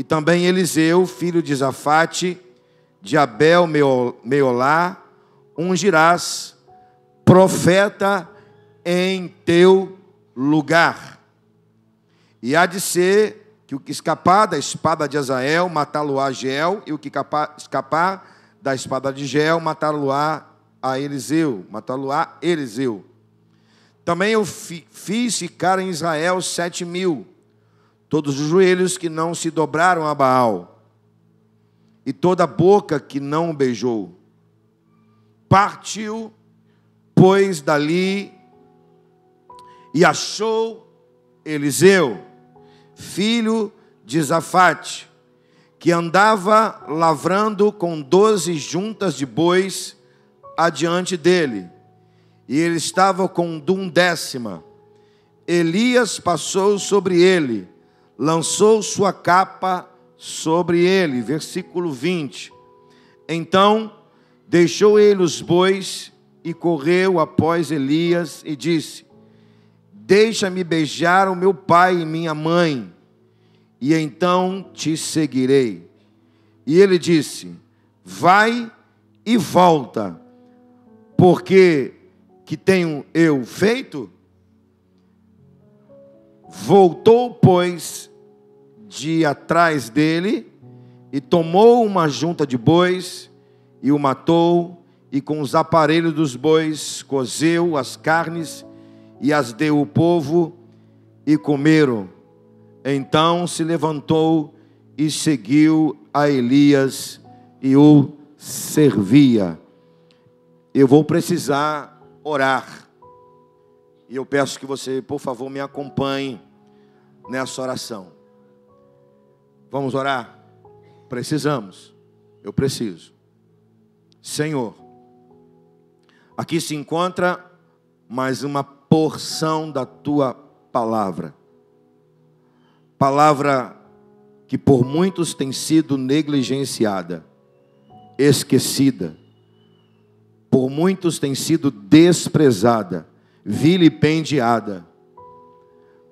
também Eliseu, filho de Zafate, de Abel Meolá, ungirás profeta em teu lugar. E há de ser que o que escapar da espada de Azael, matá-lo-á Jeel, e o que escapar da espada de Jeel, matá-lo-á Eliseu. Também eu fiz ficar em Israel 7.000, todos os joelhos que não se dobraram a Baal, e toda a boca que não o beijou. Partiu, pois, dali, e achou Eliseu, filho de Zafate, que andava lavrando com 12 juntas de bois adiante dele, e ele estava com 1/10. Elias passou sobre ele, lançou sua capa sobre ele. Versículo 20. Então deixou ele os bois e correu após Elias e disse: deixa-me beijar o meu pai e minha mãe, e então te seguirei. E ele disse: vai e volta, porque que tenho eu feito? Voltou, pois, de atrás dele, e tomou uma junta de bois, e o matou, e com os aparelhos dos bois cozeu as carnes, e as deu o povo, e comeram. Então se levantou e seguiu a Elias, e o servia. Eu vou precisar orar, e eu peço que você, por favor, me acompanhe nessa oração. Vamos orar? Precisamos. Eu preciso. Senhor, aqui se encontra mais uma porção da Tua palavra. Palavra que por muitos tem sido negligenciada, esquecida. Por muitos tem sido desprezada, vilipendiada.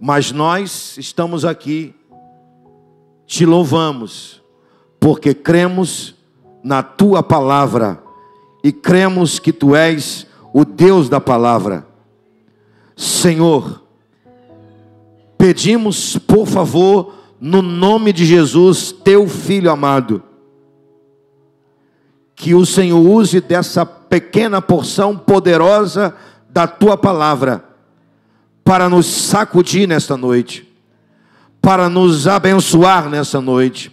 Mas nós estamos aqui, te louvamos, porque cremos na Tua palavra e cremos que Tu és o Deus da palavra. Senhor, pedimos, por favor, no nome de Jesus, Teu Filho amado, que o Senhor use dessa pequena porção poderosa da Tua palavra para nos sacudir nesta noite, para nos abençoar nessa noite,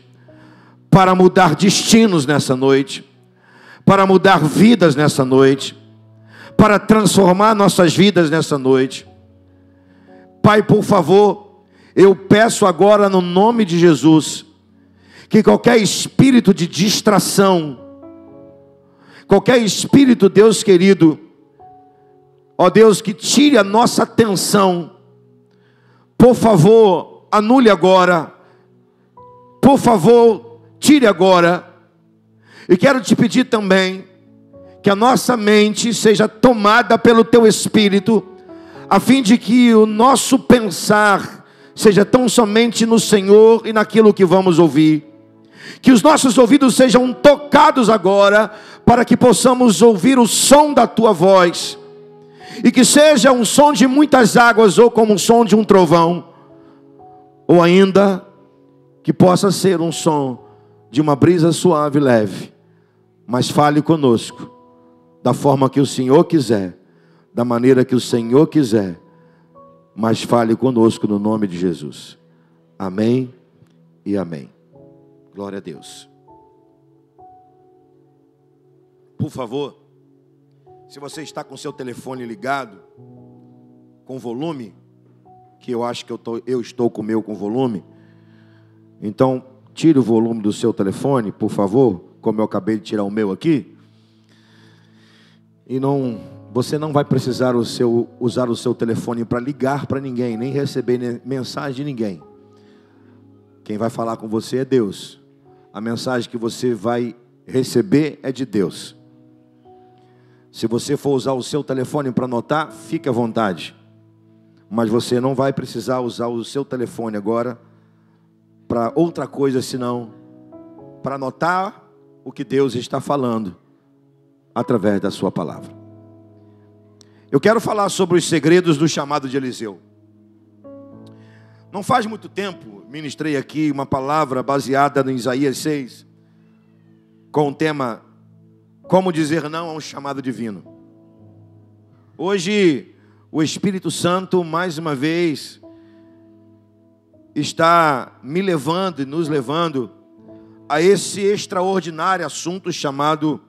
para mudar destinos nessa noite, para mudar vidas nessa noite, para transformar nossas vidas nessa noite. Pai, por favor, eu peço agora no nome de Jesus, que qualquer espírito de distração, qualquer espírito, Deus querido, ó Deus, que tire a nossa atenção, por favor, anule agora, por favor, tire agora. E quero te pedir também, que a nossa mente seja tomada pelo Teu Espírito, a fim de que o nosso pensar seja tão somente no Senhor e naquilo que vamos ouvir. Que os nossos ouvidos sejam tocados agora, para que possamos ouvir o som da Tua voz, e que seja um som de muitas águas, ou como um som de um trovão, ou ainda que possa ser um som de uma brisa suave e leve. Mas fale conosco da forma que o Senhor quiser, da maneira que o Senhor quiser, mas fale conosco no nome de Jesus. Amém e amém. Glória a Deus. Por favor, se você está com seu telefone ligado, com volume, que eu acho que eu estou com o meu com volume, então tire o volume do seu telefone, por favor, como eu acabei de tirar o meu aqui. E você não vai precisar usar o seu telefone para ligar para ninguém, nem receber mensagem de ninguém. Quem vai falar com você é Deus. A mensagem que você vai receber é de Deus. Se você for usar o seu telefone para anotar, fique à vontade. Mas você não vai precisar usar o seu telefone agora para outra coisa senão para notar o que Deus está falando através da sua palavra. Eu quero falar sobre os segredos do chamado de Eliseu. Não faz muito tempo, ministrei aqui uma palavra baseada em Isaías 6, com o tema, como dizer não a um chamado divino. Hoje, o Espírito Santo, mais uma vez, está me levando e nos levando a esse extraordinário assunto chamado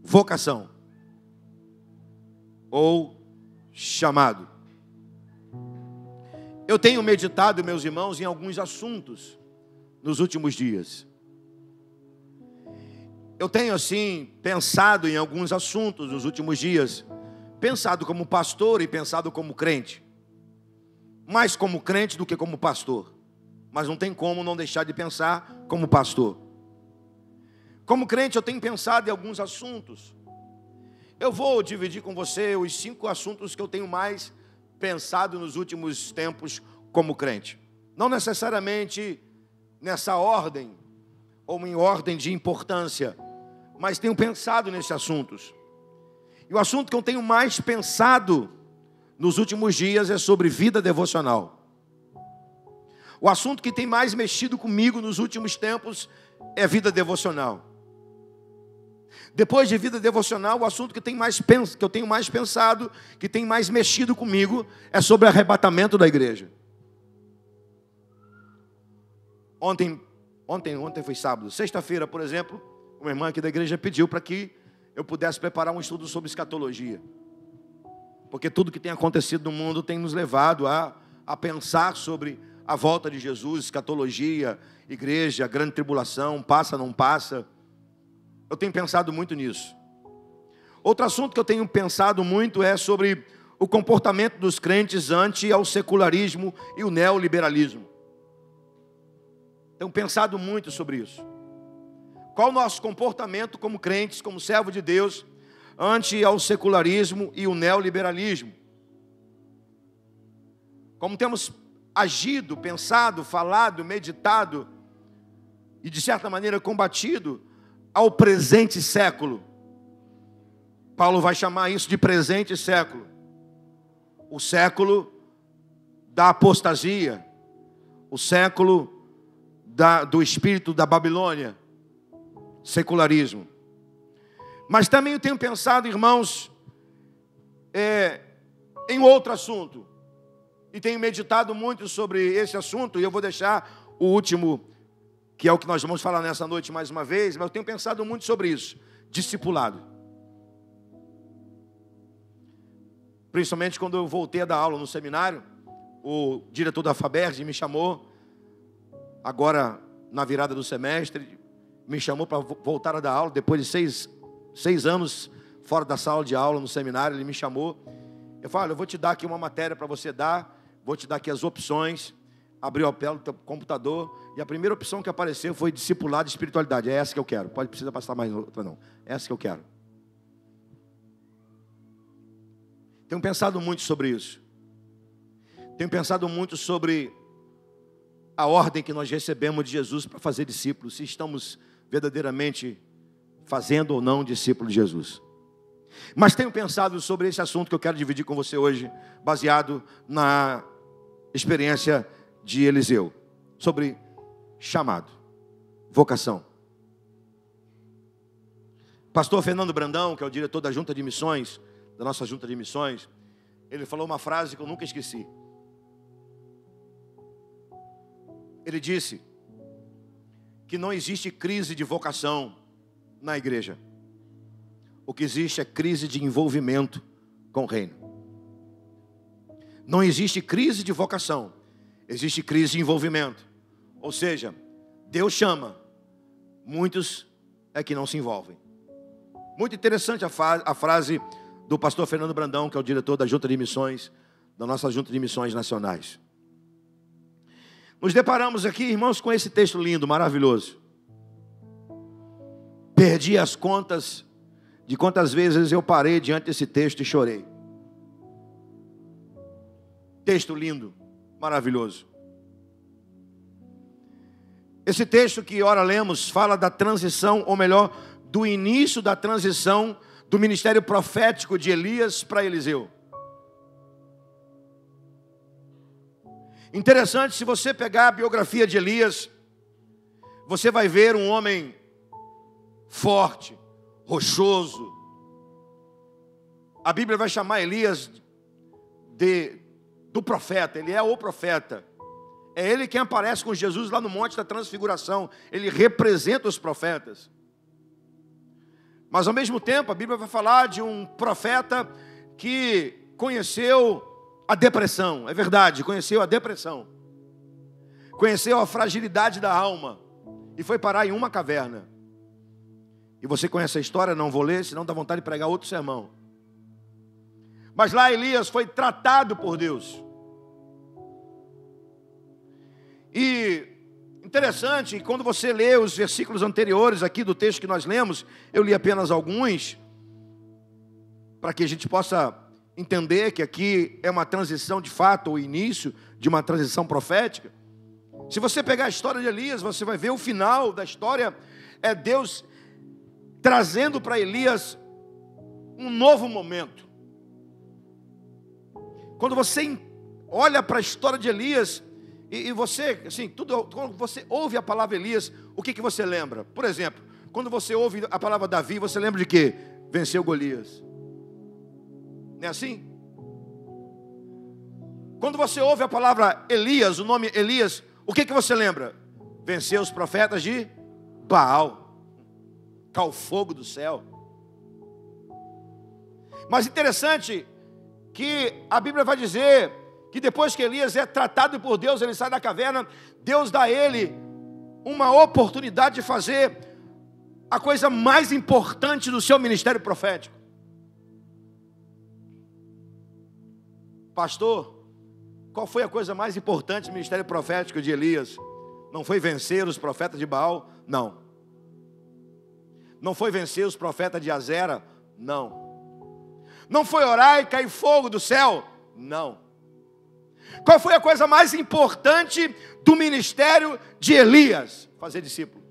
vocação, ou chamado. Eu tenho meditado, meus irmãos, em alguns assuntos nos últimos dias. Eu tenho, assim, pensado em alguns assuntos nos últimos dias, pensado como pastor e pensado como crente. Mais como crente do que como pastor. Mas não tem como não deixar de pensar como pastor. Como crente eu tenho pensado em alguns assuntos. Eu vou dividir com você os 5 assuntos que eu tenho mais pensado nos últimos tempos como crente. Não necessariamente nessa ordem, ou em ordem de importância, mas tenho pensado nesses assuntos. E o assunto que eu tenho mais pensado nos últimos dias é sobre vida devocional. O assunto que tem mais mexido comigo nos últimos tempos é vida devocional. Depois de vida devocional, o assunto que eu tenho mais pensado, que tem mais mexido comigo, é sobre arrebatamento da igreja. Ontem foi sábado. Sexta-feira, por exemplo, uma irmã aqui da igreja pediu para que eu pudesse preparar um estudo sobre escatologia. Porque tudo que tem acontecido no mundo tem nos levado a pensar sobre a volta de Jesus, escatologia, igreja, grande tribulação, passa, não passa. Eu tenho pensado muito nisso. Outro assunto que eu tenho pensado muito é sobre o comportamento dos crentes ante ao secularismo e o neoliberalismo. Tenho pensado muito sobre isso. Qual o nosso comportamento como crentes, como servo de Deus, ante ao secularismo e o neoliberalismo? Como temos agido, pensado, falado, meditado e de certa maneira combatido ao presente século. Paulo vai chamar isso de presente século. O século da apostasia, o século do espírito da Babilônia, secularismo. Mas também eu tenho pensado, irmãos, em outro assunto. E tenho meditado muito sobre esse assunto, e eu vou deixar o último, que é o que nós vamos falar nessa noite mais uma vez, mas eu tenho pensado muito sobre isso, discipulado. Principalmente quando eu voltei a dar aula no seminário, o diretor da FABERJ me chamou, agora na virada do semestre, me chamou para voltar a dar aula, depois de seis anos fora da sala de aula no seminário, ele me chamou. Eu falei, olha, eu vou te dar aqui uma matéria para você dar, vou te dar aqui as opções. Abriu a tela do computador e a primeira opção que apareceu foi discipulado de espiritualidade. É essa que eu quero. Precisa passar mais outra não. É essa que eu quero. Tenho pensado muito sobre isso. Tenho pensado muito sobre a ordem que nós recebemos de Jesus para fazer discípulos, se estamos verdadeiramente fazendo ou não discípulo de Jesus. Mas tenho pensado sobre esse assunto que eu quero dividir com você hoje, baseado na experiência de Eliseu, sobre chamado, vocação. Pastor Fernando Brandão, que é o diretor da Junta de Missões, da nossa Junta de Missões, ele falou uma frase que eu nunca esqueci. Ele disse que não existe crise de vocação na igreja. O que existe é crise de envolvimento com o reino. Não existe crise de vocação, existe crise de envolvimento. Ou seja, Deus chama, muitos é que não se envolvem. Muito interessante a frase do pastor Fernando Brandão, que é o diretor da Junta de Missões, da nossa Junta de Missões Nacionais. Nos deparamos aqui, irmãos, com esse texto lindo, maravilhoso. Perdi as contas de quantas vezes eu parei diante desse texto e chorei. Texto lindo, maravilhoso. Esse texto que ora lemos fala da transição, ou melhor, do início da transição do ministério profético de Elias para Eliseu. Interessante, se você pegar a biografia de Elias, você vai ver um homem forte, rochoso. A Bíblia vai chamar Elias do profeta, ele é o profeta. É ele quem aparece com Jesus lá no Monte da Transfiguração. Ele representa os profetas. Mas ao mesmo tempo, a Bíblia vai falar de um profeta que conheceu a depressão. É verdade, conheceu a depressão. Conheceu a fragilidade da alma. E foi parar em uma caverna. E você conhece a história, não vou ler, senão dá vontade de pregar outro sermão. Mas lá Elias foi tratado por Deus. E interessante, quando você lê os versículos anteriores aqui do texto que nós lemos, eu li apenas alguns, para que a gente possa entender que aqui é uma transição de fato, o início de uma transição profética. Se você pegar a história de Elias, você vai ver o final da história, é Deus trazendo para Elias um novo momento. Quando você olha para a história de Elias, e você, assim, quando você ouve a palavra Elias, o que você lembra? Por exemplo, quando você ouve a palavra Davi, você lembra de quê? Venceu Golias. Não é assim? Quando você ouve a palavra Elias, o nome Elias, o que você lembra? Venceu os profetas de Baal. Caiu fogo do céu. Mas interessante que a Bíblia vai dizer que depois que Elias é tratado por Deus, ele sai da caverna, Deus dá a ele uma oportunidade de fazer a coisa mais importante do seu ministério profético. Pastor, qual foi a coisa mais importante do ministério profético de Elias? Não foi vencer os profetas de Baal? Não. Não foi vencer os profetas de Azera? Não. Não foi orar e cair fogo do céu? Não. Qual foi a coisa mais importante do ministério de Elias? Fazer discípulo.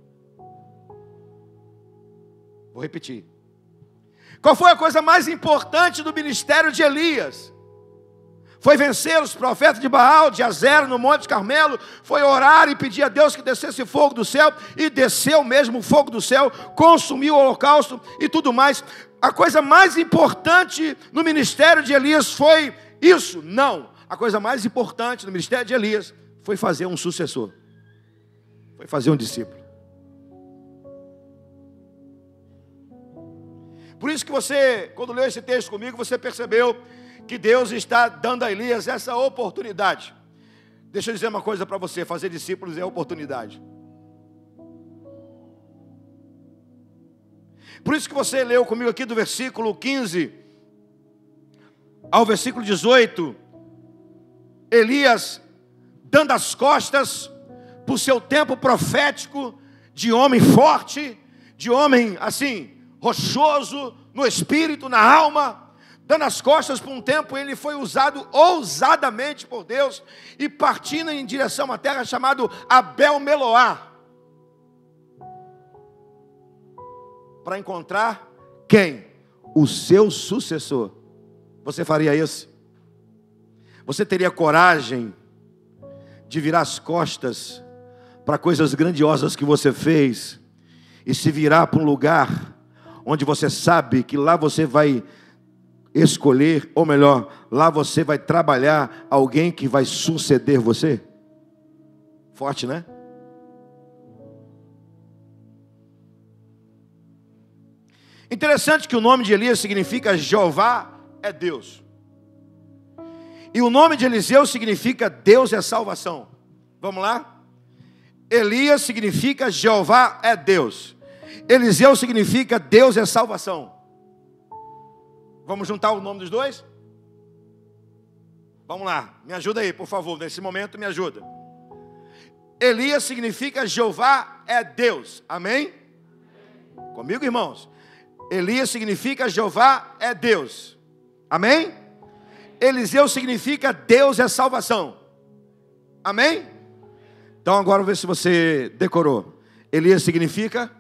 Vou repetir. Qual foi a coisa mais importante do ministério de Elias? Foi vencer os profetas de Baal, de Azera, no Monte Carmelo. Foi orar e pedir a Deus que descesse fogo do céu. E desceu mesmo o fogo do céu. Consumiu o holocausto e tudo mais. A coisa mais importante no ministério de Elias foi isso? Não. A coisa mais importante no ministério de Elias foi fazer um sucessor. Foi fazer um discípulo. Por isso que você, quando leu esse texto comigo, você percebeu que Deus está dando a Elias essa oportunidade. Deixa eu dizer uma coisa para você, fazer discípulos é oportunidade. Por isso que você leu comigo aqui do versículo 15 ao versículo 18, Elias dando as costas para o seu tempo profético de homem forte, de homem assim, rochoso no espírito, na alma, dando as costas por um tempo, ele foi usado ousadamente por Deus e partindo em direção a uma terra chamada Abel-Meloá, para encontrar quem? O seu sucessor. Você faria isso? Você teria coragem de virar as costas para coisas grandiosas que você fez e se virar para um lugar onde você sabe que lá você vai escolher, ou melhor, lá você vai trabalhar alguém que vai suceder você? Forte, né? Interessante que o nome de Elias significa Jeová é Deus. E o nome de Eliseu significa Deus é salvação. Vamos lá? Elias significa Jeová é Deus. Eliseu significa Deus é salvação. Vamos juntar o nome dos dois? Vamos lá, me ajuda aí, por favor, nesse momento me ajuda. Elias significa Jeová é Deus, amém? Comigo, irmãos? Elias significa Jeová é Deus, amém? Eliseu significa Deus é salvação, amém? Então agora vamos ver se você decorou. Elias significa?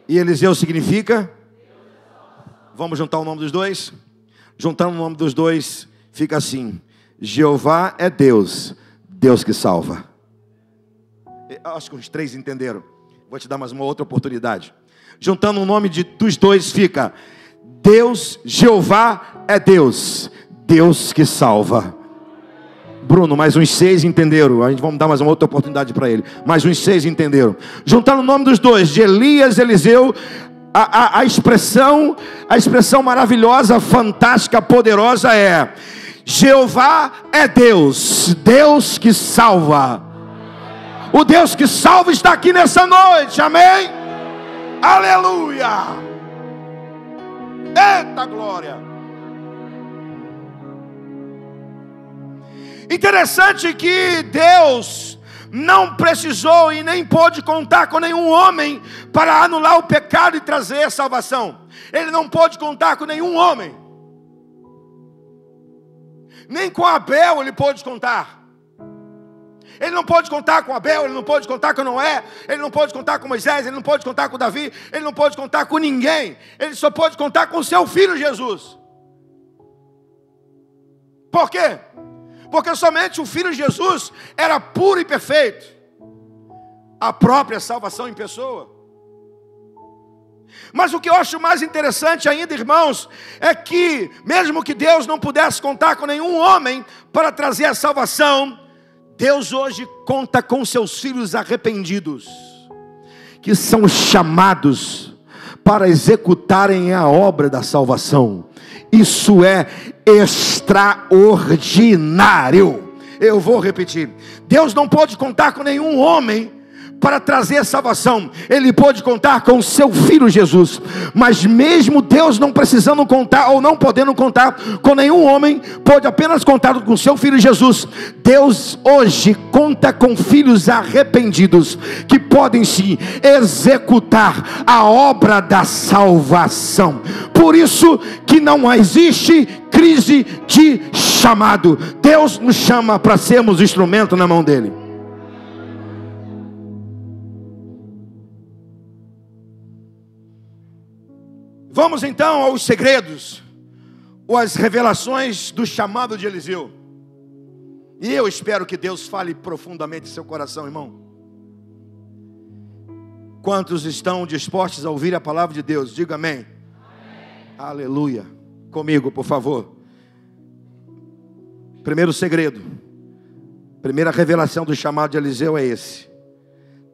E Eliseu significa? Vamos juntar o nome dos dois? Juntando o nome dos dois, fica assim: Jeová é Deus, Deus que salva. Acho que os três entenderam. Vou te dar mais uma outra oportunidade. Juntando o nome dos dois, fica: Deus, Jeová é Deus, Deus que salva. Bruno, mais uns 6 entenderam. A gente vamos dar mais uma outra oportunidade para ele. Mais uns 6 entenderam. Juntando o nome dos dois, de Elias, Eliseu, a expressão maravilhosa, fantástica, poderosa é: Jeová é Deus, Deus que salva. O Deus que salva está aqui nessa noite, amém? Aleluia! Eita glória! Interessante que Deus não precisou e nem pôde contar com nenhum homem para anular o pecado e trazer a salvação. Ele não pôde contar com nenhum homem. Nem com Abel ele pôde contar. Ele não pôde contar com Abel, ele não pôde contar com Noé, ele não pôde contar com Moisés, ele não pôde contar com Davi, ele não pôde contar com ninguém. Ele só pôde contar com o seu filho Jesus. Por quê? Porque somente o Filho Jesus era puro e perfeito. A própria salvação em pessoa. Mas o que eu acho mais interessante ainda, irmãos, é que mesmo que Deus não pudesse contar com nenhum homem para trazer a salvação, Deus hoje conta com seus filhos arrependidos, que são chamados para executarem a obra da salvação. Isso é extraordinário. Eu vou repetir: Deus não pode contar com nenhum homem para trazer a salvação. Ele pôde contar com o seu Filho Jesus. Mas mesmo Deus não precisando contar, ou não podendo contar com nenhum homem, pôde apenas contar com o seu Filho Jesus. Deus hoje conta com filhos arrependidos, que podem sim executar a obra da salvação. Por isso que não existe crise de chamado. Deus nos chama para sermos instrumento na mão dele. Vamos então aos segredos, ou às revelações do chamado de Eliseu. E eu espero que Deus fale profundamente em seu coração, irmão. Quantos estão dispostos a ouvir a palavra de Deus? Diga amém. Amém. Aleluia. Comigo, por favor. Primeiro segredo, primeira revelação do chamado de Eliseu é esse: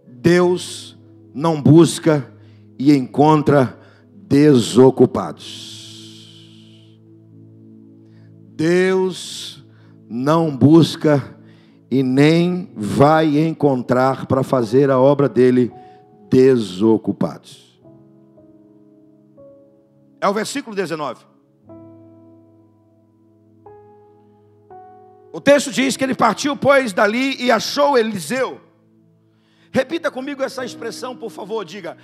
Deus não busca e encontra desocupados. Deus não busca e nem vai encontrar para fazer a obra dele desocupados. É o versículo 19. O texto diz que ele partiu, pois, dali e achou Eliseu. Repita comigo essa expressão, por favor. Diga: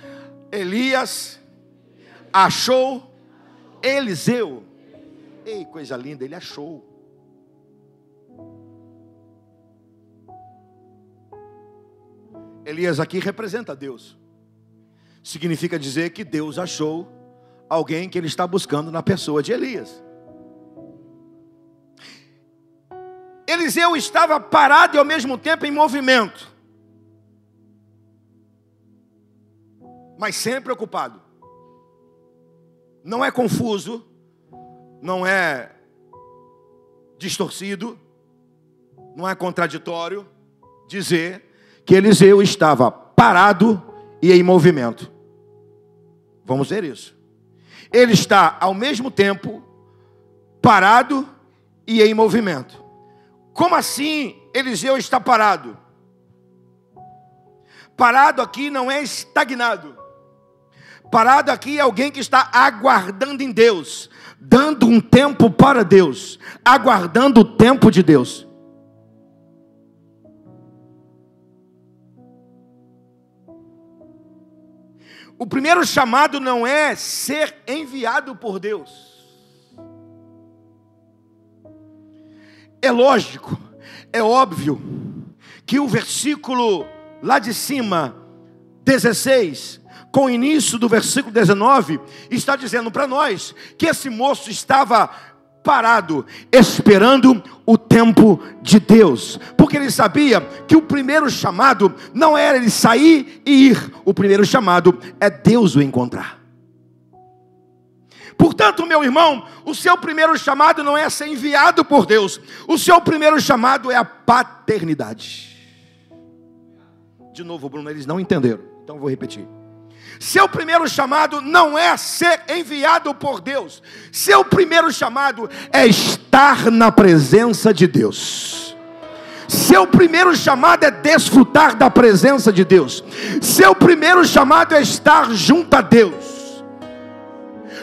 Elias achou Eliseu. Ei, coisa linda, ele achou. Elias aqui representa Deus. Significa dizer que Deus achou alguém que ele está buscando na pessoa de Elias. Eliseu estava parado e ao mesmo tempo em movimento, mas sempre ocupado. Não é confuso, não é distorcido, não é contraditório dizer que Eliseu estava parado e em movimento. Vamos ver isso. Ele está ao mesmo tempo parado e em movimento. Como assim Eliseu está parado? Parado aqui não é estagnado. Parado aqui é alguém que está aguardando em Deus, dando um tempo para Deus, aguardando o tempo de Deus. O primeiro chamado não é ser enviado por Deus. É lógico, é óbvio que o versículo lá de cima, 16, com o início do versículo 19, está dizendo para nós que esse moço estava parado, esperando o tempo de Deus, porque ele sabia que o primeiro chamado não era ele sair e ir, o primeiro chamado é Deus o encontrar. Portanto, meu irmão, o seu primeiro chamado não é ser enviado por Deus, o seu primeiro chamado é a paternidade. De novo, Bruno, eles não entenderam, então eu vou repetir. Seu primeiro chamado não é ser enviado por Deus. Seu primeiro chamado é estar na presença de Deus. Seu primeiro chamado é desfrutar da presença de Deus. Seu primeiro chamado é estar junto a Deus.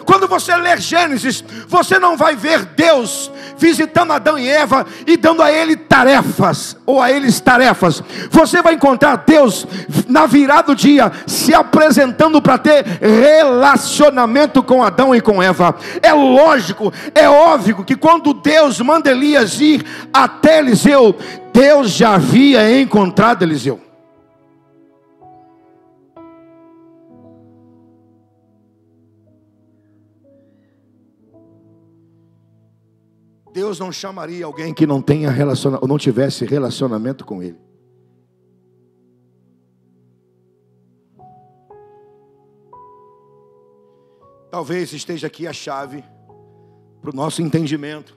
Quando você ler Gênesis, você não vai ver Deus visitando Adão e Eva e dando a ele tarefas, ou a eles tarefas. Você vai encontrar Deus na virada do dia, se apresentando para ter relacionamento com Adão e com Eva. É lógico, é óbvio que quando Deus manda Elias ir até Eliseu, Deus já havia encontrado Eliseu. Deus não chamaria alguém que não tenha ou não tivesse relacionamento com Ele. Talvez esteja aqui a chave para o nosso entendimento.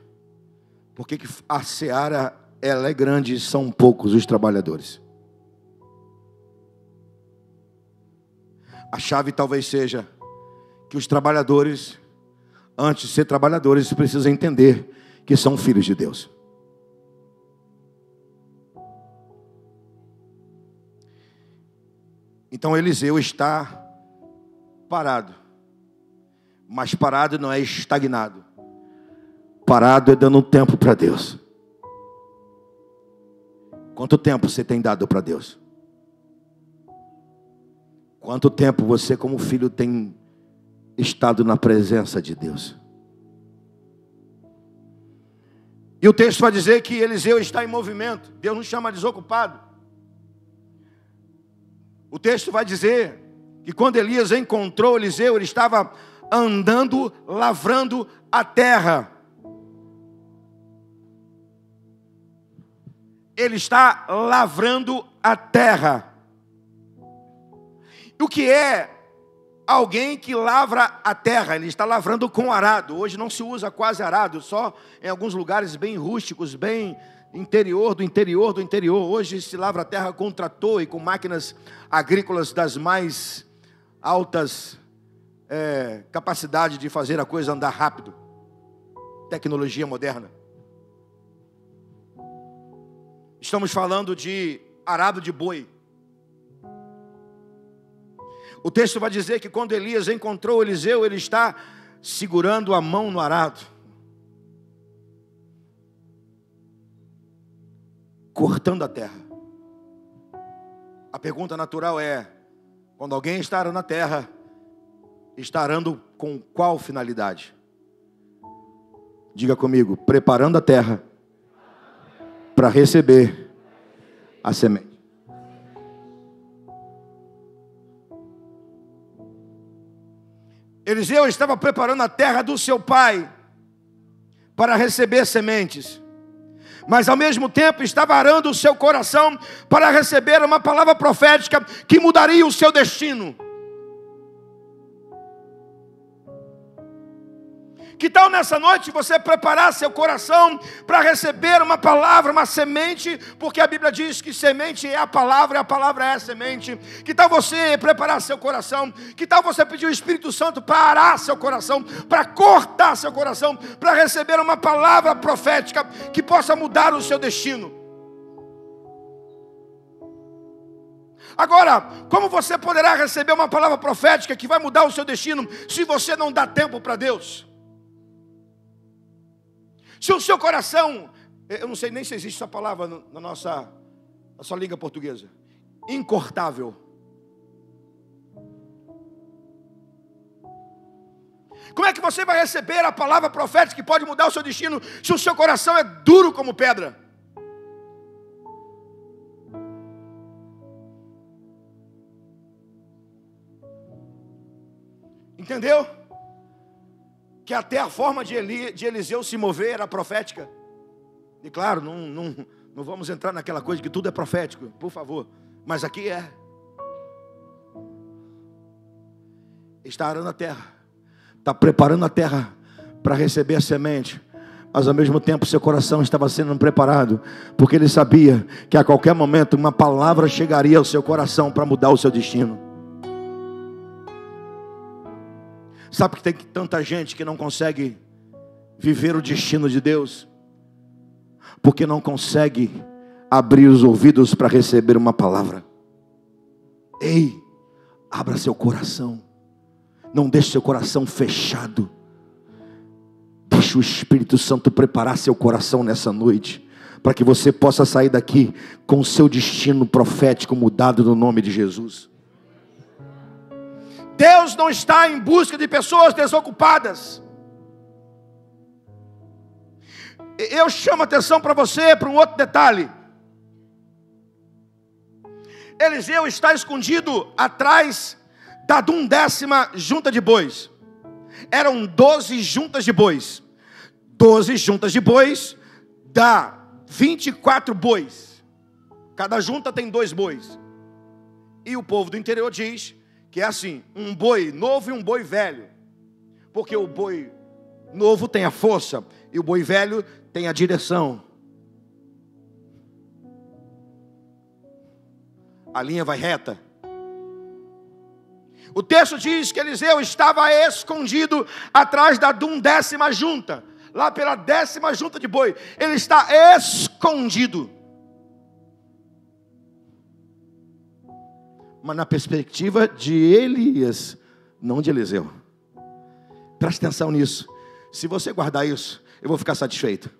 Porque a seara, ela é grande e são poucos os trabalhadores. A chave talvez seja que os trabalhadores, antes de ser trabalhadores, precisam entender que são filhos de Deus. Então Eliseu está parado. Mas parado não é estagnado. Parado é dando tempo para Deus. Quanto tempo você tem dado para Deus? Quanto tempo você como filho tem estado na presença de Deus? E o texto vai dizer que Eliseu está em movimento. Deus não chama desocupado. O texto vai dizer que quando Elias encontrou Eliseu, ele estava andando, lavrando a terra. Ele está lavrando a terra. O que é alguém que lavra a terra? Ele está lavrando com arado. Hoje não se usa quase arado, só em alguns lugares bem rústicos, bem interior do interior do interior. Hoje se lavra a terra com trator e com máquinas agrícolas das mais altas capacidade de fazer a coisa andar rápido. Tecnologia moderna. Estamos falando de arado de boi. O texto vai dizer que quando Elias encontrou Eliseu, ele está segurando a mão no arado, cortando a terra. A pergunta natural é: quando alguém está arando a terra, está arando com qual finalidade? Diga comigo: preparando a terra para receber a semente. Eliseu estava preparando a terra do seu pai para receber sementes, mas ao mesmo tempo estava arando o seu coração para receber uma palavra profética que mudaria o seu destino. Que tal nessa noite você preparar seu coração para receber uma palavra, uma semente, porque a Bíblia diz que semente é a palavra é a semente. Que tal você preparar seu coração? Que tal você pedir o Espírito Santo para arar seu coração, para cortar seu coração, para receber uma palavra profética que possa mudar o seu destino? Agora, como você poderá receber uma palavra profética que vai mudar o seu destino se você não dá tempo para Deus? Se o seu coração, eu não sei nem se existe essa palavra na nossa língua portuguesa, incortável. Como é que você vai receber a palavra profética que pode mudar o seu destino se o seu coração é duro como pedra? Entendeu? Que até a forma de Eliseu se mover era profética. E claro, não vamos entrar naquela coisa que tudo é profético, por favor. Mas aqui é. Está arando a terra, está preparando a terra para receber a semente. Mas ao mesmo tempo seu coração estava sendo preparado, porque ele sabia que a qualquer momento uma palavra chegaria ao seu coração para mudar o seu destino. Sabe que tem tanta gente que não consegue viver o destino de Deus, porque não consegue abrir os ouvidos para receber uma palavra. Ei, abra seu coração, não deixe seu coração fechado. Deixe o Espírito Santo preparar seu coração nessa noite, para que você possa sair daqui com o seu destino profético mudado no nome de Jesus. Deus não está em busca de pessoas desocupadas. Eu chamo a atenção para você para um outro detalhe. Eliseu está escondido atrás da 11ª junta de bois. Eram 12 juntas de bois. 12 juntas de bois dá 24 bois. Cada junta tem 2 bois. E o povo do interior diz que é assim, um boi novo e um boi velho. Porque o boi novo tem a força e o boi velho tem a direção. A linha vai reta. O texto diz que Eliseu estava escondido atrás da 11ª junta. Lá pela 10ª junta de boi. Ele está escondido. Mas na perspectiva de Elias, não de Eliseu. Preste atenção nisso. Se você guardar isso, eu vou ficar satisfeito.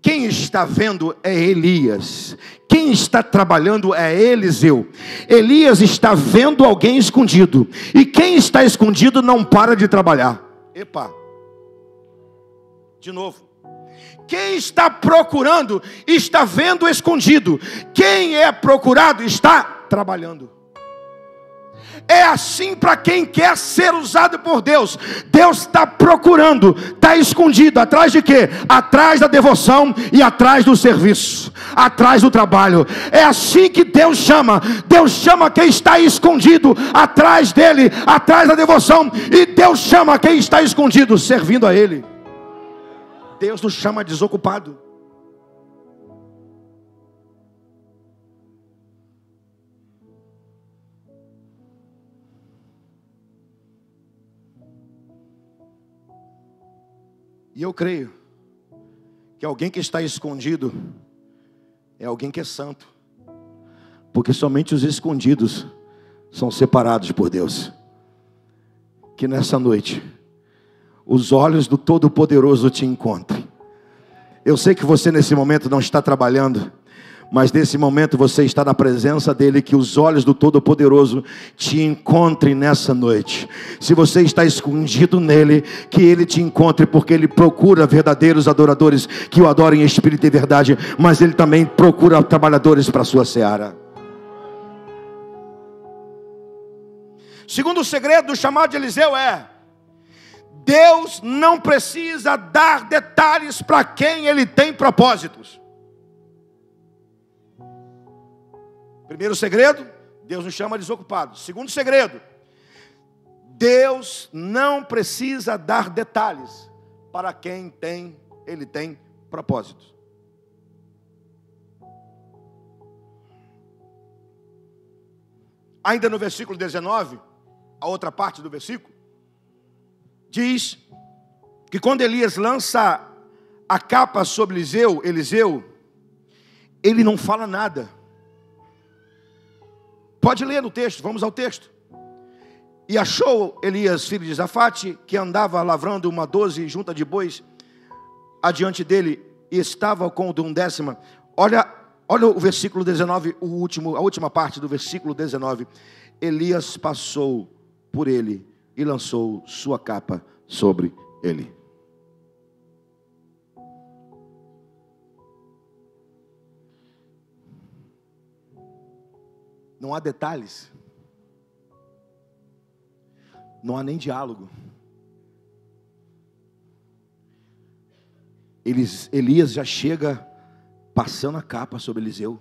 Quem está vendo é Elias. Quem está trabalhando é Eliseu. Elias está vendo alguém escondido. E quem está escondido não para de trabalhar. Epa. De novo. Quem está procurando está vendo escondido. Quem é procurado está trabalhando. É assim para quem quer ser usado por Deus. Deus está procurando, está escondido. Atrás de quê? Atrás da devoção e atrás do serviço, atrás do trabalho. É assim que Deus chama. Deus chama quem está escondido atrás dele, atrás da devoção. E Deus chama quem está escondido, servindo a Ele. Deus nos chama desocupado. E eu creio que alguém que está escondido é alguém que é santo. Porque somente os escondidos são separados por Deus. Que nessa noite os olhos do Todo-Poderoso te encontrem. Eu sei que você nesse momento não está trabalhando, mas nesse momento você está na presença dele. Que os olhos do Todo-Poderoso te encontrem nessa noite. Se você está escondido nele, que ele te encontre, porque ele procura verdadeiros adoradores que o adorem em espírito e verdade, mas ele também procura trabalhadores para a sua seara. Segundo segredo do chamado de Eliseu é: Deus não precisa dar detalhes para quem ele tem propósitos. Primeiro segredo, Deus nos chama desocupados. Segundo segredo, Deus não precisa dar detalhes para quem ele tem propósitos. Ainda no versículo 19, a outra parte do versículo, diz que quando Elias lança a capa sobre Eliseu, ele não fala nada. Pode ler no texto, vamos ao texto. E achou Elias, filho de Zafate, que andava lavrando uma 12 junta de bois adiante dele, e estava com o 11ª. Olha o versículo 19, a última parte do versículo 19. Elias passou por ele e lançou sua capa sobre ele. Não há detalhes. não há nem diálogo. Elias já chega passando a capa sobre Eliseu.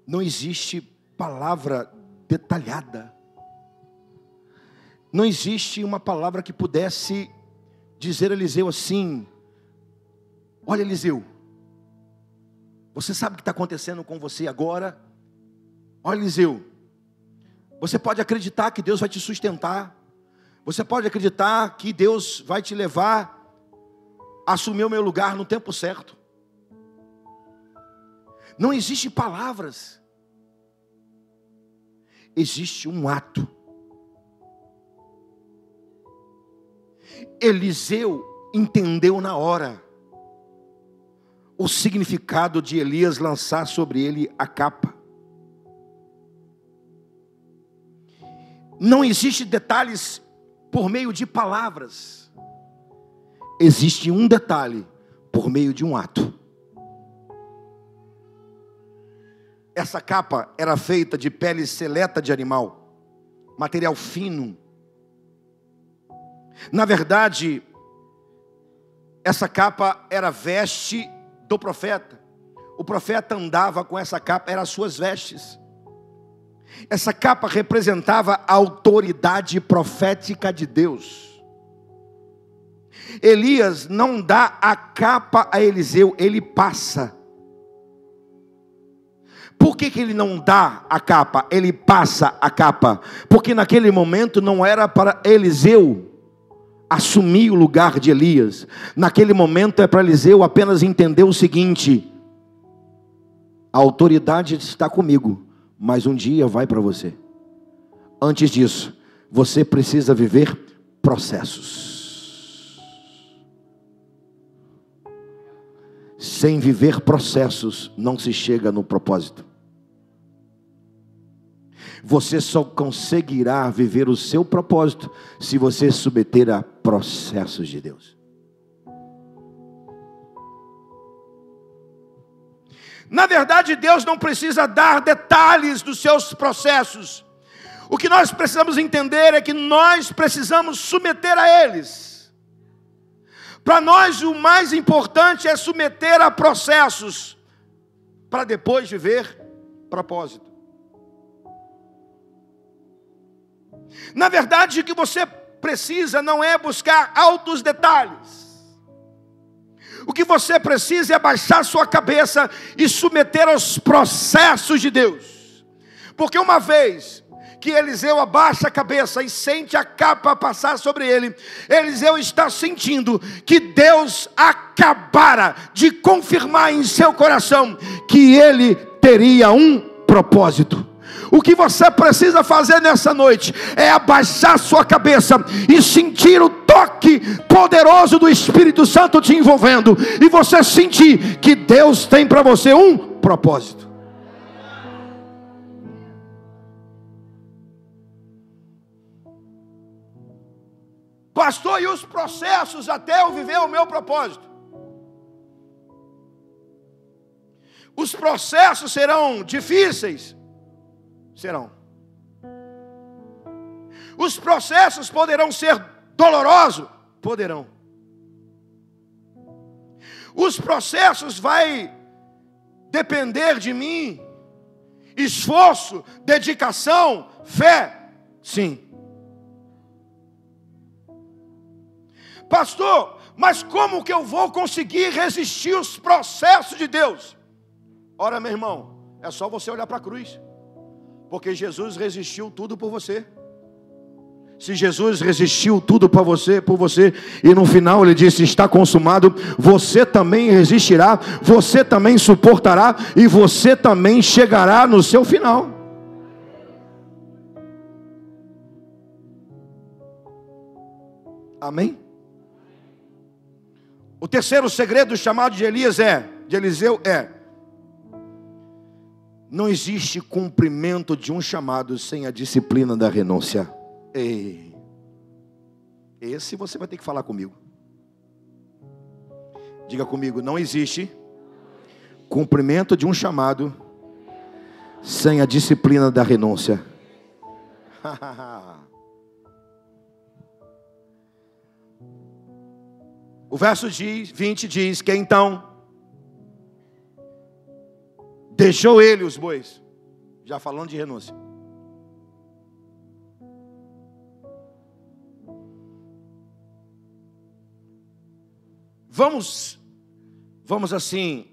Não existe palavra detalhada. Não existe uma palavra que pudesse dizer a Eliseu assim: olha, Eliseu, você sabe o que está acontecendo com você agora? Olha, Eliseu, você pode acreditar que Deus vai te sustentar. Você pode acreditar que Deus vai te levar a assumir o meu lugar no tempo certo. Não existe palavras. Existe um ato. Eliseu entendeu na hora o significado de Elias lançar sobre ele a capa. Não existe detalhes por meio de palavras. Existe um detalhe por meio de um ato. Essa capa era feita de pele seleta de animal, material fino. Na verdade, essa capa era veste do profeta. O profeta andava com essa capa, eram as suas vestes. Essa capa representava a autoridade profética de Deus. Elias não dá a capa a Eliseu, ele passa. Por que ele não dá a capa? Ele passa a capa. Porque naquele momento não era para Eliseu assumir o lugar de Elias. Naquele momento é para Eliseu apenas entender o seguinte: a autoridade está comigo, mas um dia vai para você. Antes disso, você precisa viver processos. Sem viver processos, não se chega no propósito. Você só conseguirá viver o seu propósito se você se submeter a processos de Deus. Na verdade, Deus não precisa dar detalhes dos seus processos. O que nós precisamos entender é que nós precisamos submeter a eles. Para nós, o mais importante é submeter a processos, para depois viver propósito. Na verdade, o que você precisa não é buscar altos detalhes. O que você precisa é abaixar sua cabeça e submeter aos processos de Deus. Porque uma vez que Eliseu abaixa a cabeça e sente a capa passar sobre ele, Eliseu está sentindo que Deus acabara de confirmar em seu coração que ele teria um propósito. O que você precisa fazer nessa noite é abaixar sua cabeça e sentir o toque poderoso do Espírito Santo te envolvendo, e você sentir que Deus tem para você um propósito. Pastor, e os processos até eu viver o meu propósito? Os processos serão difíceis? Serão. Os processos poderão ser dolorosos? Poderão. Os processos vai depender de mim, esforço, dedicação, fé? Sim. Pastor, mas como que eu vou conseguir resistir aos processos de Deus? Ora, meu irmão, é só você olhar para a cruz. Porque Jesus resistiu tudo por você. Se Jesus resistiu tudo por você, e no final ele disse: está consumado, você também resistirá, você também suportará, e você também chegará no seu final. Amém? O terceiro segredo chamado de Eliseu é: não existe cumprimento de um chamado sem a disciplina da renúncia. Ei, esse você vai ter que falar comigo. Diga comigo: não existe cumprimento de um chamado sem a disciplina da renúncia. O verso 20 diz que então deixou ele os bois, já falando de renúncia. Vamos assim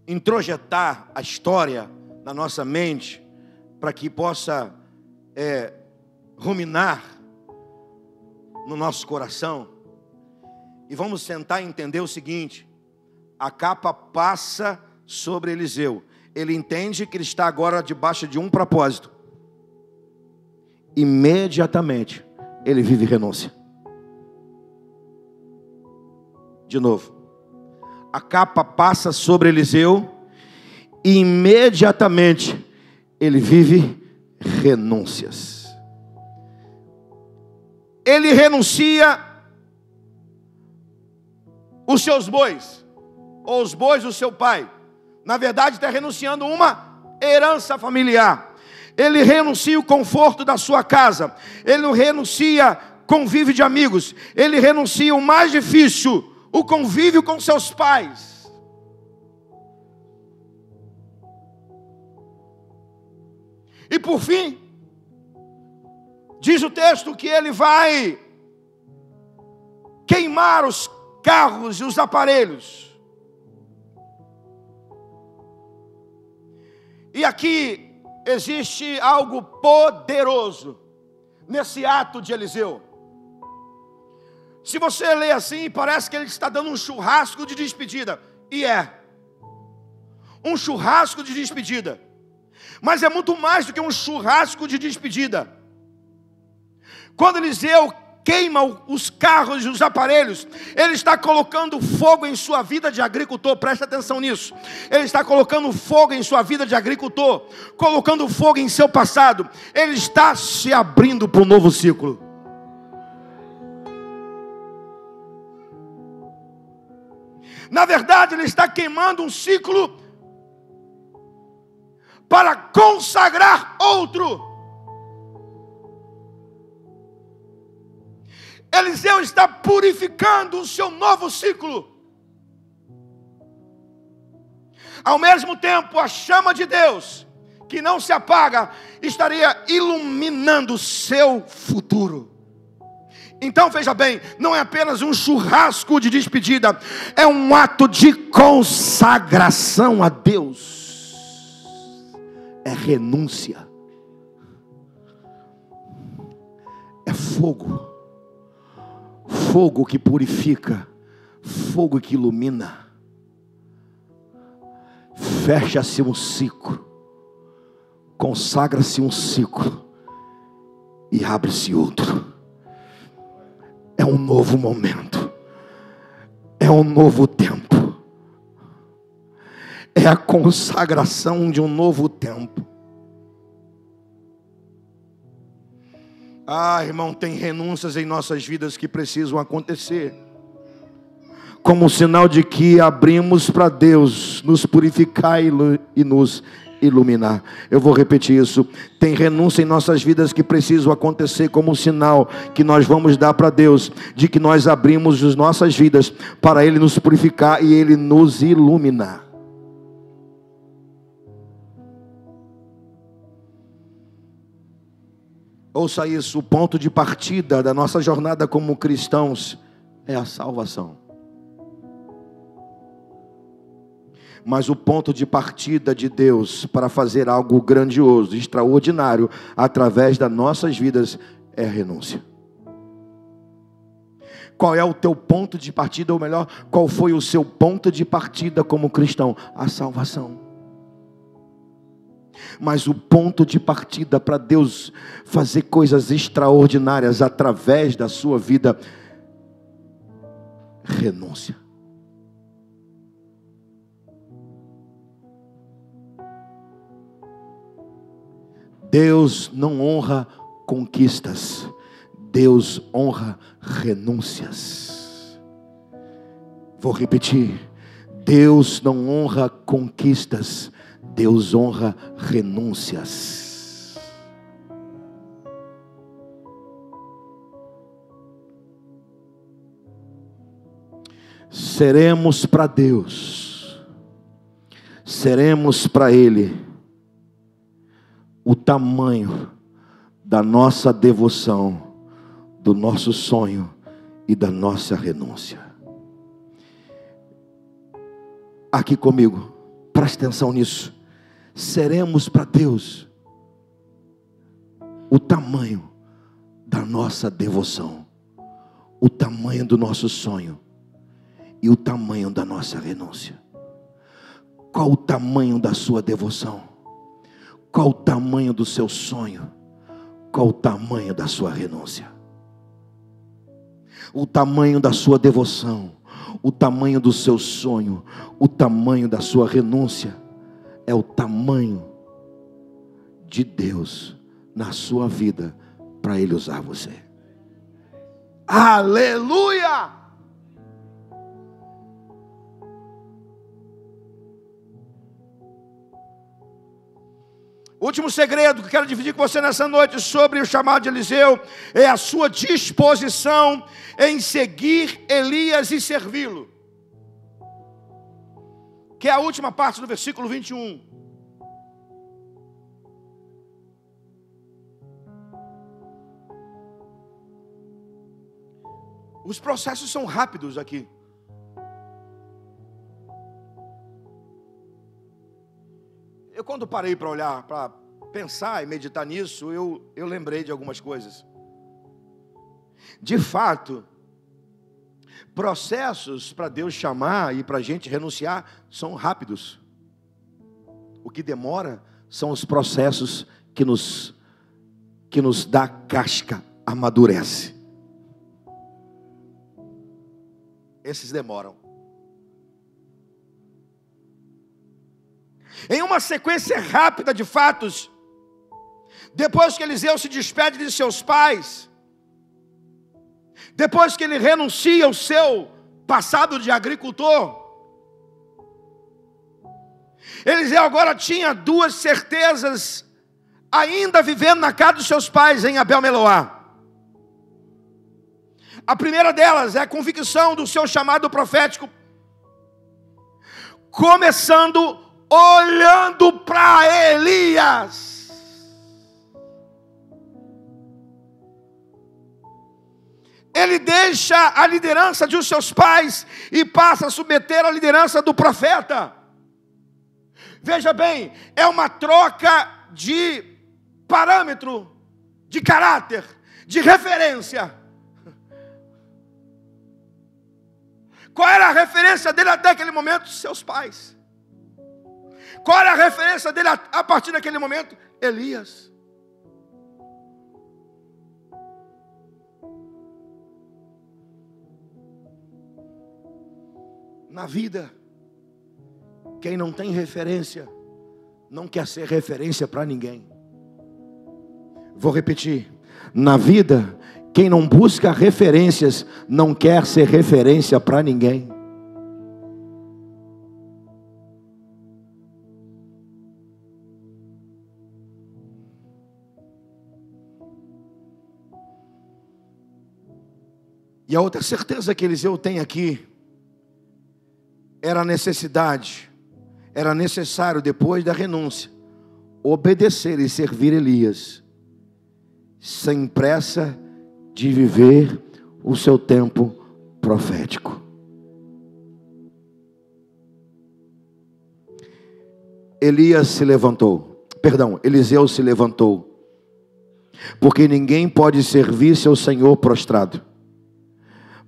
introjetar a história na nossa mente para que possa ruminar no nosso coração. E vamos tentar entender o seguinte: a capa passa sobre Eliseu. Ele entende que ele está agora debaixo de um propósito. Imediatamente ele vive renúncia. De novo, a capa passa sobre Eliseu e imediatamente ele vive renúncias. Ele renuncia os seus bois, ou os bois do seu pai. Na verdade, está renunciando uma herança familiar. Ele renuncia o conforto da sua casa. Ele renuncia convívio de amigos. Ele renuncia o mais difícil, o convívio com seus pais. E por fim, diz o texto que ele vai queimar os carros e os aparelhos. E aqui existe algo poderoso nesse ato de Eliseu. Se você lê assim, parece que ele está dando um churrasco de despedida. E é um churrasco de despedida. Mas é muito mais do que um churrasco de despedida. Quando Eliseu queima os carros e os aparelhos, ele está colocando fogo em sua vida de agricultor. Preste atenção nisso. Ele está colocando fogo em sua vida de agricultor, colocando fogo em seu passado. Ele está se abrindo para um novo ciclo. Na verdade, ele está queimando um ciclo para consagrar outro. Eliseu está purificando o seu novo ciclo. Ao mesmo tempo, a chama de Deus, que não se apaga, estaria iluminando o seu futuro. Então veja bem, não é apenas um churrasco de despedida, é um ato de consagração a Deus. É renúncia. É fogo. Fogo que purifica, fogo que ilumina. Fecha-se um ciclo, consagra-se um ciclo e abre-se outro. É um novo momento, é um novo tempo, é a consagração de um novo tempo. Ah, irmão, tem renúncias em nossas vidas que precisam acontecer, como um sinal de que abrimos para Deus nos purificar e nos iluminar. Eu vou repetir isso. Tem renúncia em nossas vidas que precisam acontecer como um sinal que nós vamos dar para Deus, de que nós abrimos as nossas vidas para Ele nos purificar e Ele nos iluminar. Ouça isso, o ponto de partida da nossa jornada como cristãos é a salvação. Mas o ponto de partida de Deus para fazer algo grandioso, extraordinário, através das nossas vidas, é a renúncia. Qual é o teu ponto de partida, ou melhor, qual foi o seu ponto de partida como cristão? A salvação. Mas o ponto de partida para Deus fazer coisas extraordinárias através da sua vida, renúncia. Deus não honra conquistas, Deus honra renúncias. Vou repetir. Deus não honra conquistas, Deus honra renúncias. Seremos para Deus, seremos para Ele o tamanho da nossa devoção, do nosso sonho e da nossa renúncia. Aqui comigo, preste atenção nisso. Seremos para Deus o tamanho da nossa devoção, o tamanho do nosso sonho e o tamanho da nossa renúncia. Qual o tamanho da sua devoção? Qual o tamanho do seu sonho? Qual o tamanho da sua renúncia? O tamanho da sua devoção, o tamanho do seu sonho, o tamanho da sua renúncia é o tamanho de Deus na sua vida para Ele usar você. Aleluia! Último segredo que eu quero dividir com você nessa noite sobre o chamado de Eliseu é a sua disposição em seguir Elias e servi-lo. Que é a última parte do versículo 21. Os processos são rápidos aqui. Eu quando parei para olhar, para pensar e meditar nisso, eu lembrei de algumas coisas. De fato, processos para Deus chamar e para a gente renunciar são rápidos. O que demora são os processos que nos dá casca, amadurece. Esses demoram. Em uma sequência rápida de fatos, depois que Eliseu se despede de seus pais, depois que ele renuncia ao seu passado de agricultor, Eliseu agora tinha duas certezas, ainda vivendo na casa dos seus pais em Abel-Meloá. A primeira delas é a convicção do seu chamado profético, começando olhando para Elias. Ele deixa a liderança de seus pais e passa a submeter a liderança do profeta. Veja bem, é uma troca de parâmetro, de caráter, de referência. Qual era a referência dele até aquele momento? Seus pais. Qual era a referência dele a partir daquele momento? Elias. Na vida, quem não tem referência, não quer ser referência para ninguém. Vou repetir. Na vida, quem não busca referências, não quer ser referência para ninguém. E a outra certeza que Eliseu tem aqui, era a necessidade, era necessário depois da renúncia, obedecer e servir Elias, sem pressa de viver o seu tempo profético. Eliseu se levantou, porque ninguém pode servir seu Senhor prostrado,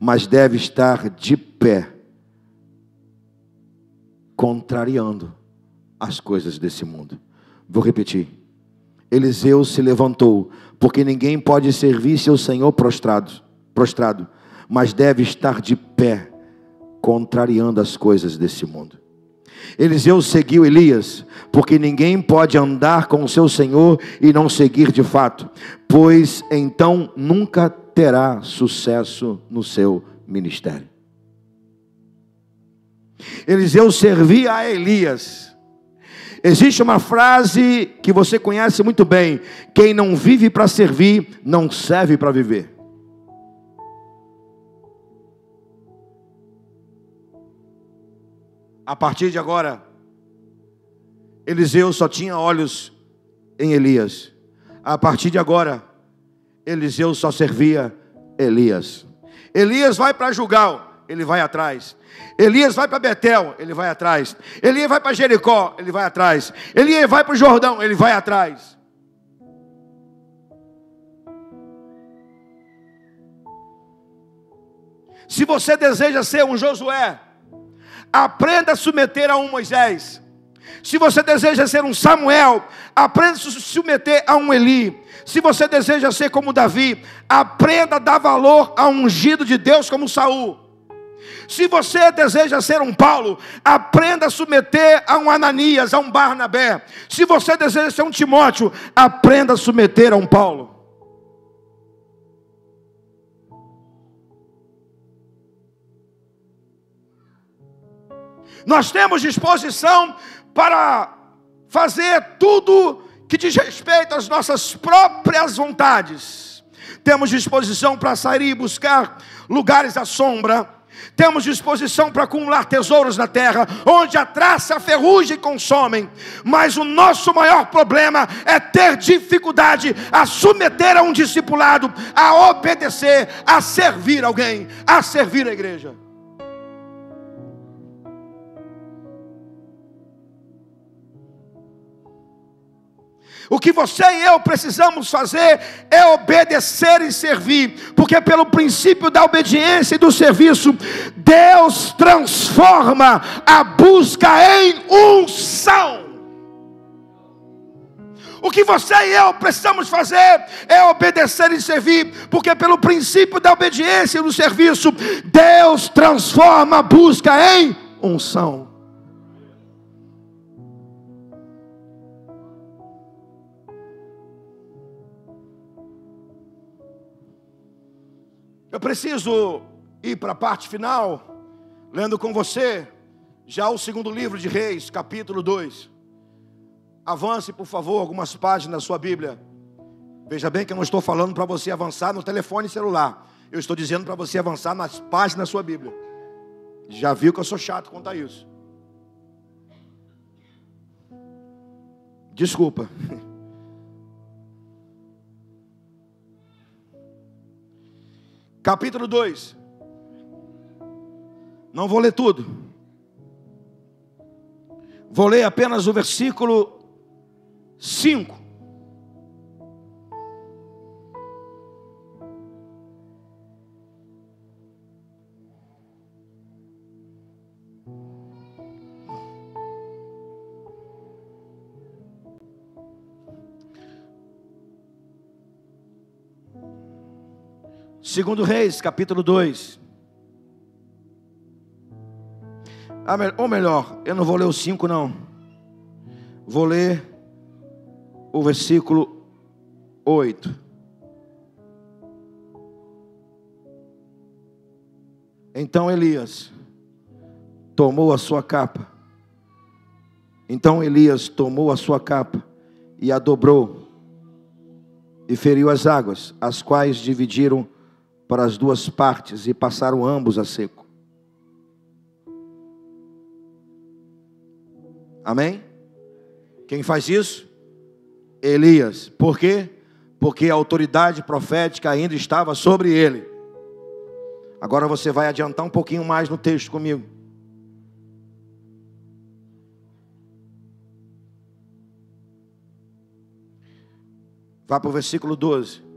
mas deve estar de pé, contrariando as coisas desse mundo. Vou repetir. Eliseu se levantou, porque ninguém pode servir seu Senhor prostrado, mas deve estar de pé, contrariando as coisas desse mundo. Eliseu seguiu Elias, porque ninguém pode andar com o seu Senhor e não seguir de fato, pois então nunca terá sucesso no seu ministério. Eliseu servia a Elias. Existe uma frase que você conhece muito bem: quem não vive para servir, não serve para viver. A partir de agora, Eliseu só tinha olhos em Elias. A partir de agora, Eliseu só servia Elias. Elias vai para Gilgal, ele vai atrás. Elias vai para Betel, ele vai atrás. Elias vai para Jericó, ele vai atrás. Elias vai para o Jordão, ele vai atrás. Se você deseja ser um Josué, aprenda a submeter a um Moisés. Se você deseja ser um Samuel, aprenda a se submeter a um Eli. Se você deseja ser como Davi, aprenda a dar valor a um ungido de Deus como Saul. Se você deseja ser um Paulo, aprenda a submeter a um Ananias, a um Barnabé. Se você deseja ser um Timóteo, aprenda a submeter a um Paulo. Nós temos disposição para fazer tudo que diz respeito às nossas próprias vontades. Temos disposição para sair e buscar lugares à sombra. Temos disposição para acumular tesouros na terra, onde a traça, a ferrugem consomem. Mas o nosso maior problema é ter dificuldade a submeter a um discipulado, a obedecer, a servir alguém, a servir a igreja. O que você e eu precisamos fazer é obedecer e servir, porque pelo princípio da obediência e do serviço, Deus transforma a busca em unção. O que você e eu precisamos fazer é obedecer e servir, porque pelo princípio da obediência e do serviço, Deus transforma a busca em unção. Eu preciso ir para a parte final, lendo com você, já o segundo livro de Reis, capítulo 2. Avance, por favor, algumas páginas da sua Bíblia. Veja bem que eu não estou falando para você avançar no telefone celular. Eu estou dizendo para você avançar nas páginas da sua Bíblia. Já viu que eu sou chato quanto a isso. Desculpa. Capítulo 2. Não vou ler tudo. Vou ler apenas o versículo 5. Segundo Reis, capítulo 2. Ou melhor, eu não vou ler o 5 não. Vou ler o versículo 8. Então Elias tomou a sua capa. E a dobrou e feriu as águas, as quais dividiram para as duas partes e passaram ambos a seco. Amém? Quem faz isso? Elias. Por quê? Porque a autoridade profética ainda estava sobre ele. Agora você vai adiantar um pouquinho mais no texto comigo. Vá para o versículo 12.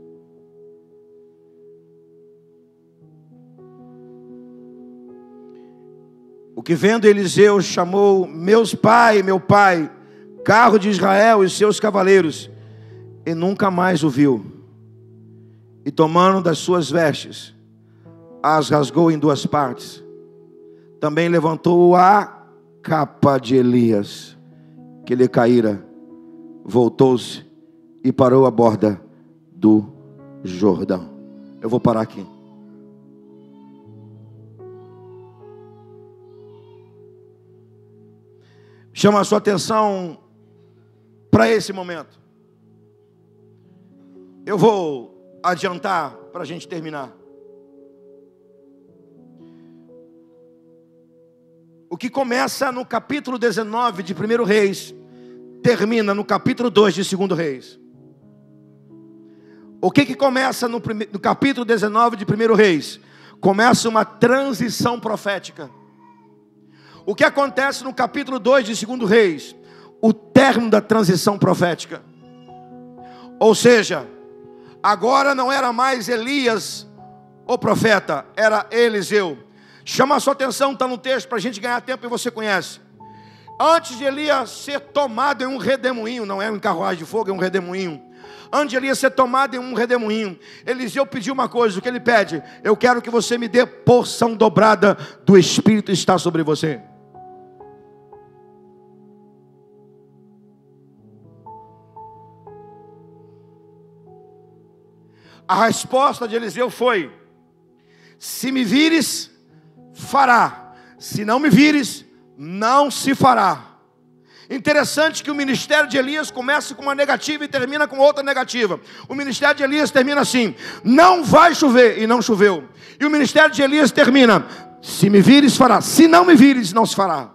O que vendo Eliseu chamou: meu pai, carro de Israel e seus cavaleiros, e nunca mais o viu. E tomando das suas vestes, as rasgou em duas partes. Também levantou a capa de Elias, que lhe caíra, voltou-se e parou à borda do Jordão. Eu vou parar aqui. chama a sua atenção para esse momento. Eu vou adiantar para a gente terminar. O que começa no capítulo 19 de 1 Reis, termina no capítulo 2 de 2 Reis. O que começa no capítulo 19 de 1 Reis? Começa uma transição profética. O que acontece no capítulo 2 de 2 Reis? O término da transição profética. Ou seja, agora não era mais Elias o profeta, era Eliseu. Chama a sua atenção, está no texto para a gente ganhar tempo, e você conhece. Antes de Elias ser tomado em um redemoinho, não é um carruagem de fogo, é um redemoinho. Antes de Elias ser tomado em um redemoinho, Eliseu pediu uma coisa. O que ele pede? Eu quero que você me dê porção dobrada do Espírito que está sobre você. A resposta de Eliseu foi: se me vires, fará. Se não me vires, não se fará. Interessante que o ministério de Elias começa com uma negativa e termina com outra negativa. O ministério de Elias termina assim: não vai chover, e não choveu. E o ministério de Elias termina: se me vires, fará. Se não me vires, não se fará.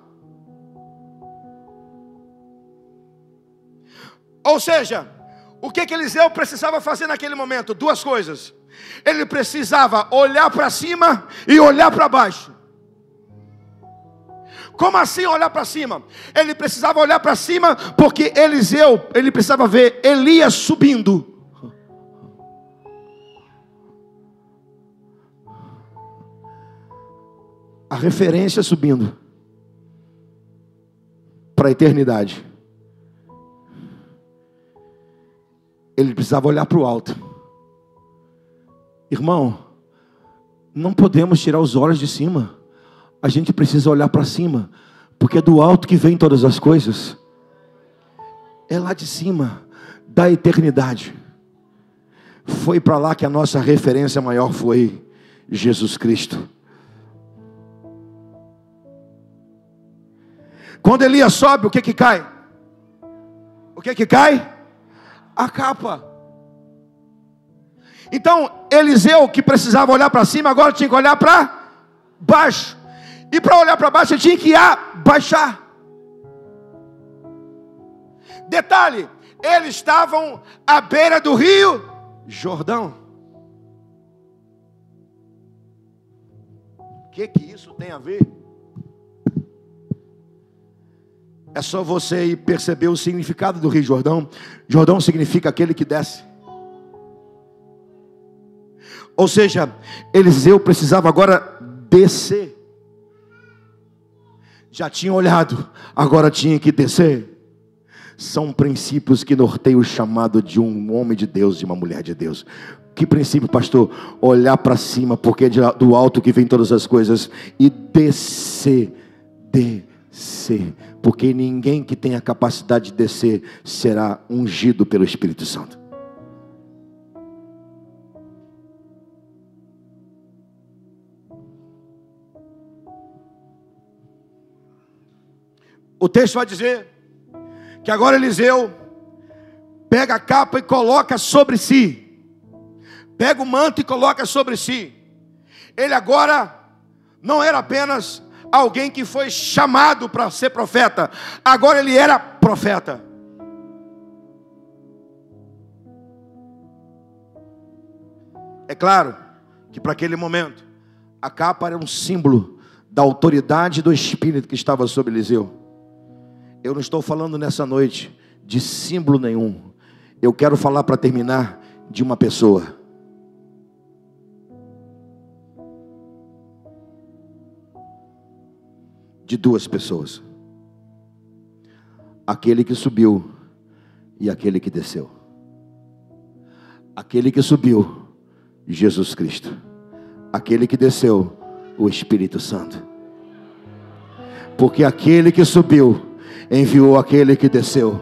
Ou seja, o que Eliseu precisava fazer naquele momento? Duas coisas. Ele precisava olhar para cima e olhar para baixo. Como assim olhar para cima? Ele precisava olhar para cima porque Eliseu, ele precisava ver Elias subindo. A referência subindo para a eternidade. Ele precisava olhar para o alto. Irmão, não podemos tirar os olhos de cima. A gente precisa olhar para cima, porque é do alto que vem todas as coisas. É lá de cima, da eternidade. Foi para lá que a nossa referência maior foi Jesus Cristo. Quando Elias sobe, o que cai? O que cai? A capa. Então, Eliseu, que precisava olhar para cima, agora tinha que olhar para baixo. E para olhar para baixo, ele tinha que abaixar. Detalhe, eles estavam à beira do rio Jordão. O que isso tem a ver? É só você ir perceber o significado do rio Jordão. Jordão significa aquele que desce. Ou seja, Eliseu precisava agora descer. Já tinha olhado, agora tinha que descer. São princípios que norteiam o chamado de um homem de Deus, de uma mulher de Deus. Que princípio, pastor? Olhar para cima, porque é do alto que vem todas as coisas. E descer, descer. Porque ninguém que tenha a capacidade de descer será ungido pelo Espírito Santo. O texto vai dizer que agora Eliseu pega a capa e coloca sobre si. Pega o manto e coloca sobre si. Ele agora não era apenas alguém que foi chamado para ser profeta. Agora ele era profeta. É claro que para aquele momento a capa era um símbolo da autoridade do Espírito que estava sobre Eliseu. Eu não estou falando nessa noite de símbolo nenhum. Eu quero falar, para terminar, de uma pessoa. De duas pessoas. Aquele que subiu e aquele que desceu. Aquele que subiu, Jesus Cristo. Aquele que desceu, o Espírito Santo. Porque aquele que subiu enviou aquele que desceu.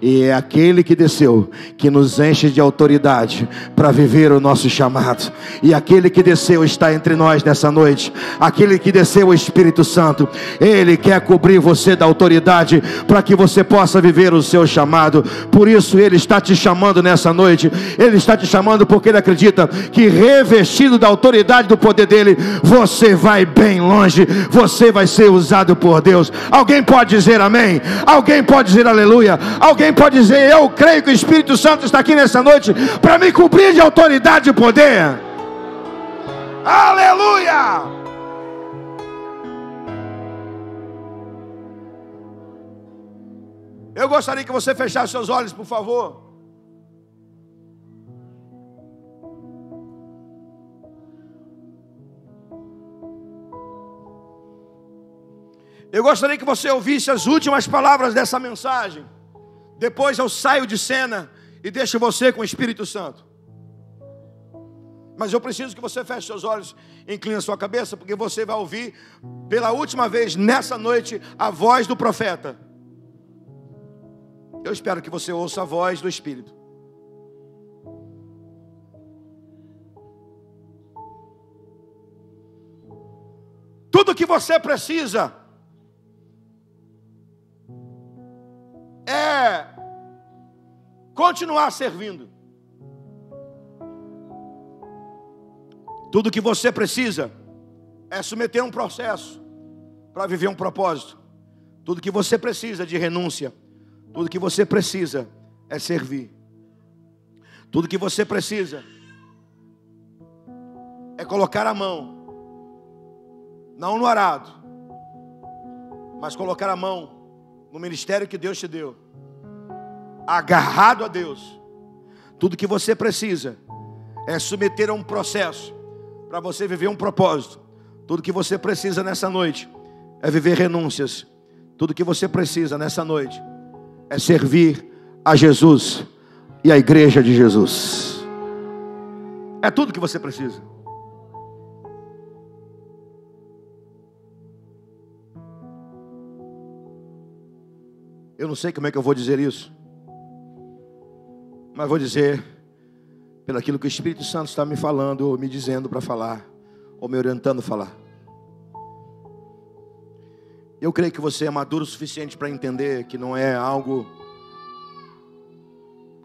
E é aquele que desceu, que nos enche de autoridade para viver o nosso chamado. E aquele que desceu está entre nós nessa noite. Aquele que desceu, o Espírito Santo. Ele quer cobrir você da autoridade para que você possa viver o seu chamado. Por isso Ele está te chamando nessa noite. Ele está te chamando porque Ele acredita que, revestido da autoridade do poder dEle, você vai bem longe. Você vai ser usado por Deus. Alguém pode dizer amém? Alguém pode dizer aleluia? Alguém pode dizer: eu creio que o Espírito Santo está aqui nessa noite para me cobrir de autoridade e poder. Aleluia! Eu gostaria que você fechasse seus olhos, por favor. Eu gostaria que você ouvisse as últimas palavras dessa mensagem. Depois eu saio de cena e deixo você com o Espírito Santo. Mas eu preciso que você feche seus olhos, incline a sua cabeça, porque você vai ouvir pela última vez nessa noite a voz do profeta. Eu espero que você ouça a voz do Espírito. Tudo que você precisa é continuar servindo. Tudo que você precisa é submeter um processo para viver um propósito. Tudo que você precisa de renúncia. Tudo que você precisa é servir. Tudo que você precisa é colocar a mão, não no arado, mas colocar a mão no ministério que Deus te deu, agarrado a Deus. Tudo que você precisa é submeter a um processo para você viver um propósito. Tudo que você precisa nessa noite é viver renúncias. Tudo que você precisa nessa noite é servir a Jesus e a igreja de Jesus. É tudo que você precisa. Eu não sei como é que eu vou dizer isso, mas vou dizer pelo aquilo que o Espírito Santo está me falando, ou me dizendo para falar, ou me orientando a falar. Eu creio que você é maduro o suficiente para entender que não é algo,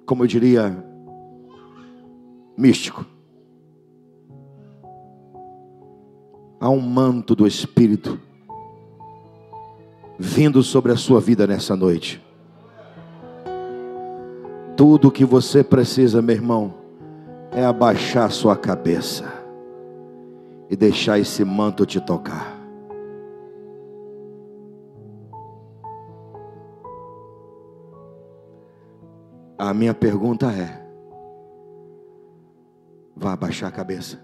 como eu diria, místico. Há um manto do Espírito vindo sobre a sua vida nessa noite. Tudo o que você precisa, meu irmão, é abaixar sua cabeça e deixar esse manto te tocar. A minha pergunta é: vai abaixar a cabeça?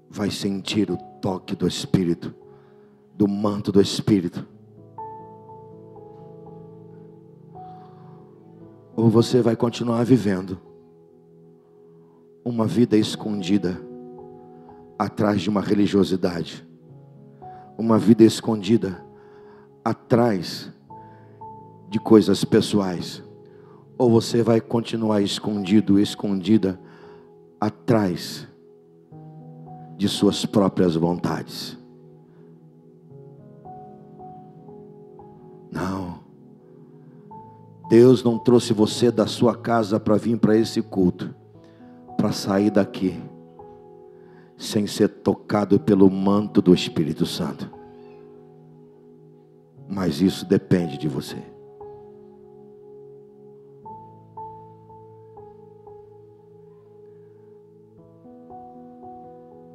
Vai sentir o toque do Espírito, do manto do Espírito? Ou você vai continuar vivendo uma vida escondida atrás de uma religiosidade, uma vida escondida atrás de coisas pessoais? Ou você vai continuar escondido, escondida atrás de suas próprias vontades? Não. Deus não trouxe você da sua casa para vir para esse culto, para sair daqui sem ser tocado pelo manto do Espírito Santo. Mas isso depende de você.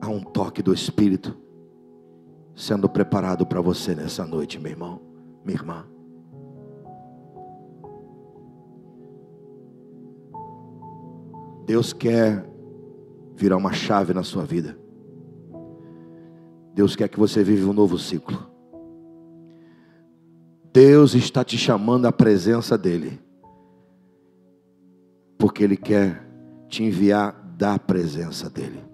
Há um toque do Espírito sendo preparado para você nessa noite, meu irmão, minha irmã. Deus quer virar uma chave na sua vida. Deus quer que você viva um novo ciclo. Deus está te chamando à presença dEle, porque Ele quer te enviar da presença dEle.